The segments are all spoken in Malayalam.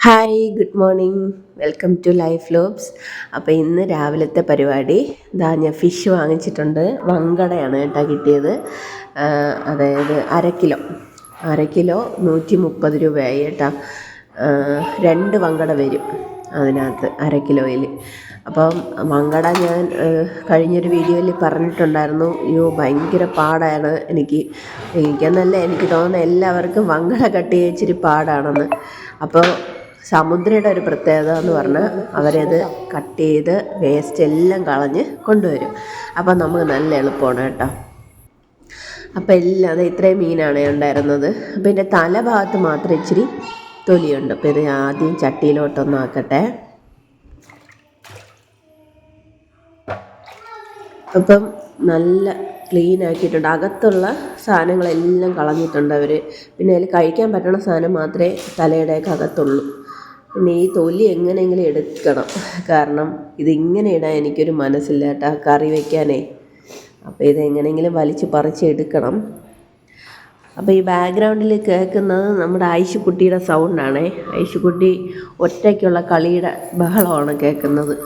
Hi good morning. Welcome to life lobs. അപ്പോൾ ഇന്ന് രാവിലത്തെ പരിപാടി ഞാൻ ഫിഷ് വാങ്ങിച്ചിട്ടുണ്ട്. വങ്കടയാണ് കേട്ടോ കിട്ടിയത്. അതായത് അര കിലോ 130 രൂപയായി കേട്ടോ. 2 വങ്കട വരും അതിനകത്ത് അര കിലോയിൽ. അപ്പം വങ്കട ഞാൻ കഴിഞ്ഞൊരു വീഡിയോയിൽ പറഞ്ഞിട്ടുണ്ടായിരുന്നു. ഭയങ്കര പാടാണ് എനിക്കെന്നല്ല, എനിക്ക് തോന്നുന്ന എല്ലാവർക്കും വങ്കട കട്ട് ചെയ്യാൻ ഇച്ചിരി പാടാണെന്ന്. അപ്പോൾ സമുദ്രയുടെ ഒരു പ്രത്യേകത എന്ന് പറഞ്ഞാൽ അവരത് കട്ട് ചെയ്ത് വേസ്റ്റ് എല്ലാം കളഞ്ഞ് കൊണ്ടുവരും. അപ്പം നമുക്ക് നല്ല എളുപ്പമാണ് കേട്ടോ. അപ്പം എല്ലാം ഇത്രയും മീനാണ് ഉണ്ടായിരുന്നത്. അപ്പം ഇതിൻ്റെ തലഭാഗത്ത് മാത്രം ഇച്ചിരി തൊലിയുണ്ട്. അപ്പം ഇത് ആദ്യം ചട്ടിയിലോട്ടൊന്ന് ആക്കട്ടെ. അപ്പം നല്ല ക്ലീൻ ആക്കിയിട്ടുണ്ട്. അകത്തുള്ള സാധനങ്ങളെല്ലാം കളഞ്ഞിട്ടുണ്ട് അവർ. പിന്നെ അതിൽ കഴിക്കാൻ പറ്റുന്ന സാധനം മാത്രമേ തലയുടെയൊക്കെ അകത്തുള്ളൂ. പിന്നെ ഈ തൊലി എങ്ങനെയെങ്കിലും എടുക്കണം, കാരണം ഇതിങ്ങനെ ഇടാൻ എനിക്കൊരു മനസ്സില്ല കേട്ടോ, കറി വയ്ക്കാനേ. അപ്പോൾ ഇതെങ്ങനെയെങ്കിലും വലിച്ച് പറിച്ച് എടുക്കണം. അപ്പോൾ ഈ ബാക്ക്ഗ്രൗണ്ടിൽ കേൾക്കുന്നത് നമ്മുടെ ഐശുക്കുട്ടിയുടെ സൗണ്ടാണേ. ഐശുക്കുട്ടി ഒറ്റയ്ക്കുള്ള കളിയുടെ ബഹളമാണ് കേൾക്കുന്നത്.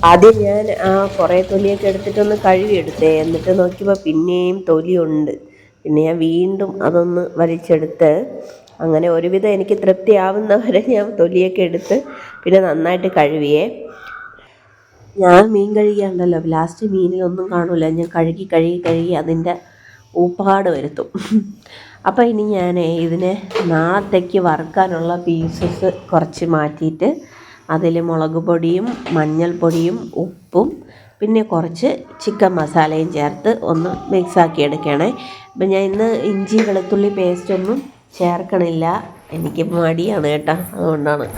ആദ്യം ഞാൻ കുറേ തൊലിയൊക്കെ എടുത്തിട്ടൊന്ന് കഴുകിയെടുത്തേ. എന്നിട്ട് നോക്കിയപ്പോൾ പിന്നെയും തൊലിയുണ്ട്. പിന്നെ ഞാൻ വീണ്ടും അതൊന്ന് വലിച്ചെടുത്ത്, അങ്ങനെ ഒരുവിധം എനിക്ക് തൃപ്തിയാവുന്നവരെ ഞാൻ തൊലിയൊക്കെ എടുത്ത് പിന്നെ നന്നായിട്ട് കഴുകിയേ. ഞാൻ മീൻ കഴുകിയാണ്ടല്ലോ ലാസ്റ്റ് മീനിലൊന്നും കാണില്ല. ഞാൻ കഴുകി അതിൻ്റെ ഊപ്പാട് വരുത്തും. അപ്പോൾ ഇനി ഞാൻ ഇതിനെ നാളത്തേക്ക് വറുക്കാനുള്ള പീസസ് കുറച്ച് മാറ്റിയിട്ട് അതിൽ മുളക് പൊടിയും മഞ്ഞൾപ്പൊടിയും ഉപ്പും പിന്നെ കുറച്ച് ചിക്കൻ മസാലയും ചേർത്ത് ഒന്ന് മിക്സാക്കി എടുക്കണേ. അപ്പം ഞാൻ ഇന്ന് ഇഞ്ചി വെളുത്തുള്ളി പേസ്റ്റൊന്നും ചേർക്കണില്ല, എനിക്ക് മടിയാണ് കേട്ടോ, അതുകൊണ്ടാണ്.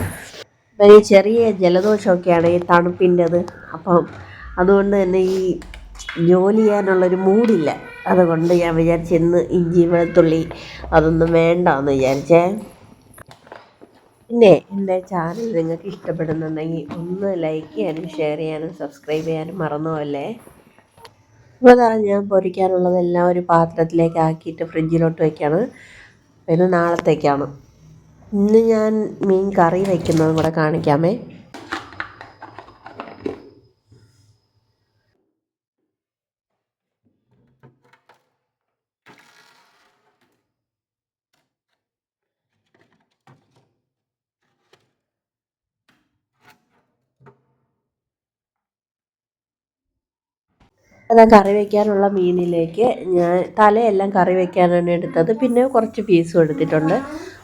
അപ്പം ഈ ചെറിയ ജലദോഷമൊക്കെയാണ് ഈ തണുപ്പിൻ്റെത്. അപ്പം അതുകൊണ്ട് തന്നെ ഈ ജോലി ചെയ്യാനുള്ളൊരു മൂഡില്ല. അതുകൊണ്ട് ഞാൻ വിചാരിച്ച് ഇന്ന് ഇഞ്ചി വെളുത്തുള്ളി അതൊന്നും വേണ്ടെന്ന് വിചാരിച്ചേ. പിന്നെ എൻ്റെ ചാനൽ നിങ്ങൾക്ക് ഇഷ്ടപ്പെടുന്നുണ്ടെങ്കിൽ ഒന്ന് ലൈക്ക് ചെയ്യാനും ഷെയർ ചെയ്യാനും സബ്സ്ക്രൈബ് ചെയ്യാനും മറന്നുപോകല്ലേ. അപ്പോൾ അതാണ് ഞാൻ പൊരിക്കാനുള്ളതെല്ലാം ഒരു പാത്രത്തിലേക്ക് ആക്കിയിട്ട് ഫ്രിഡ്ജിലോട്ട് വയ്ക്കുകയാണ്. പിന്നെ നാളത്തേക്കാണ്. ഇന്ന് ഞാൻ മീൻ കറി വയ്ക്കുന്നതും കൂടെ കാണിക്കാമേ. അത് കറി വയ്ക്കാനുള്ള മീനിലേക്ക് ഞാൻ തലയെല്ലാം കറി വയ്ക്കാനാണ് എടുത്തത്. പിന്നെ കുറച്ച് പീസും എടുത്തിട്ടുണ്ട്.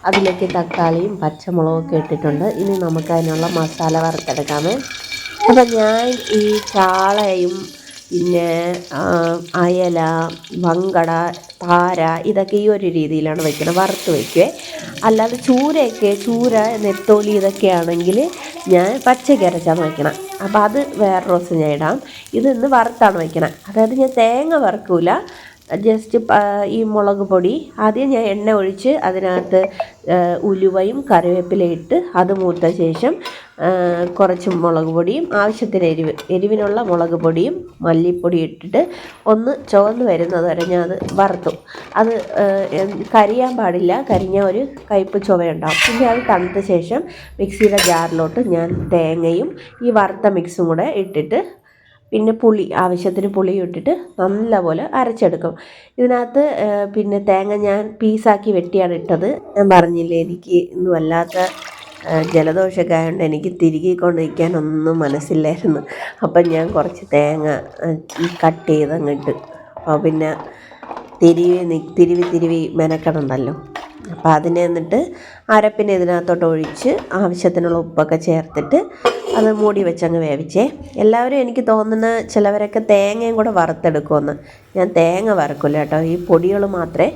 അതിലേക്ക് തക്കാളിയും പച്ചമുളകൊക്കെ ഇട്ടിട്ടുണ്ട്. ഇനി നമുക്ക് അതിനുള്ള മസാല വറുത്തെടുക്കാമേ. അപ്പം ഞാൻ ഈ ചാളയും പിന്നെ അയല, വങ്കട, പാര ഇതൊക്കെ ഈ ഒരു രീതിയിലാണ് വയ്ക്കുന്നത്, വറുത്ത് വയ്ക്കുവേ. അല്ലാതെ ചൂര, നെത്തോലി ഇതൊക്കെ ആണെങ്കിൽ ഞാൻ പച്ചയ്ക്ക് അരച്ചാണ് വയ്ക്കണം. അപ്പോൾ അത് വേറെ ദിവസം ഞാൻ ഇടാം. ഇന്ന് വറുത്താണ് വയ്ക്കണം. അതായത് ഞാൻ തേങ്ങ വറുക്കില്ല, ജസ്റ്റ് ഈ മുളക് പൊടി ആദ്യം ഞാൻ എണ്ണ ഒഴിച്ച് അതിനകത്ത് ഉലുവയും കറിവേപ്പിലയും ഇട്ട് അത് മൂത്ത ശേഷം കുറച്ച് മുളക് പൊടിയും ആവശ്യത്തിന് എരിവിനുള്ള മുളക് പൊടിയും മല്ലിപ്പൊടി ഇട്ടിട്ട് ഒന്ന് ചുവന്ന് വരുന്നത് വരെ ഞാൻ അത് വറുത്തു. അത് കരിയാൻ പാടില്ല, കരിഞ്ഞാൽ ഒരു കയ്പ്പ് ചുവയുണ്ടാവും. പിന്നെ അത് തണുത്ത ശേഷം മിക്സിയുടെ ജാറിലോട്ട് ഞാൻ തേങ്ങയും ഈ വറുത്ത മിക്സും കൂടെ ഇട്ടിട്ട് പിന്നെ ആവശ്യത്തിന് പുളി ഇട്ടിട്ട് നല്ലപോലെ അരച്ചെടുക്കും. ഇതിനകത്ത് പിന്നെ തേങ്ങ ഞാൻ പീസാക്കി വെട്ടിയാണ് ഇട്ടത്. ഞാൻ പറഞ്ഞില്ലേ, എനിക്ക് ഇന്ന് വല്ലാത്ത ജലദോഷമൊക്കെ ആയതുകൊണ്ട് എനിക്ക് തിരികിക്കൊണ്ടിരിക്കാനൊന്നും മനസ്സില്ലായിരുന്നു. അപ്പം ഞാൻ കുറച്ച് തേങ്ങ കട്ട് ചെയ്തങ്ങിട്ട്, അപ്പോൾ പിന്നെ തിരുവി മെനക്കണുണ്ടല്ലോ. അപ്പോൾ അതിനെ എന്നിട്ട് അരപ്പിനെ ഇതിനകത്തോട്ട് ഒഴിച്ച് ആവശ്യത്തിനുള്ള ഉപ്പൊക്കെ ചേർത്തിട്ട് അത് മൂടി വെച്ചങ്ങ് വേവിച്ചേ. എല്ലാവരും എനിക്ക് തോന്നുന്ന ചിലവരൊക്കെ തേങ്ങയും കൂടെ വറുത്തെടുക്കുമെന്ന്. ഞാൻ തേങ്ങ വറുക്കില്ല കേട്ടോ, ഈ പൊടികൾ മാത്രമേ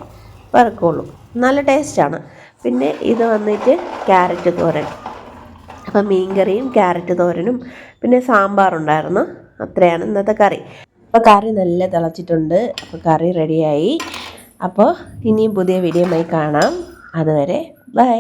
വറുക്കുള്ളൂ. നല്ല ടേസ്റ്റാണ്. പിന്നെ ഇത് വന്നിട്ട് ക്യാരറ്റ് തോരൻ. അപ്പം മീൻകറിയും ക്യാരറ്റ് തോരനും പിന്നെ സാമ്പാറുണ്ടായിരുന്നു. അത്രയാണ് ഇന്നത്തെ കറി. അപ്പോൾ കറി നല്ല തിളച്ചിട്ടുണ്ട്. അപ്പോൾ കറി റെഡിയായി. അപ്പോൾ ഇനിയും പുതിയ വീഡിയോയുമായി കാണാം. അതുവരെ ബൈ.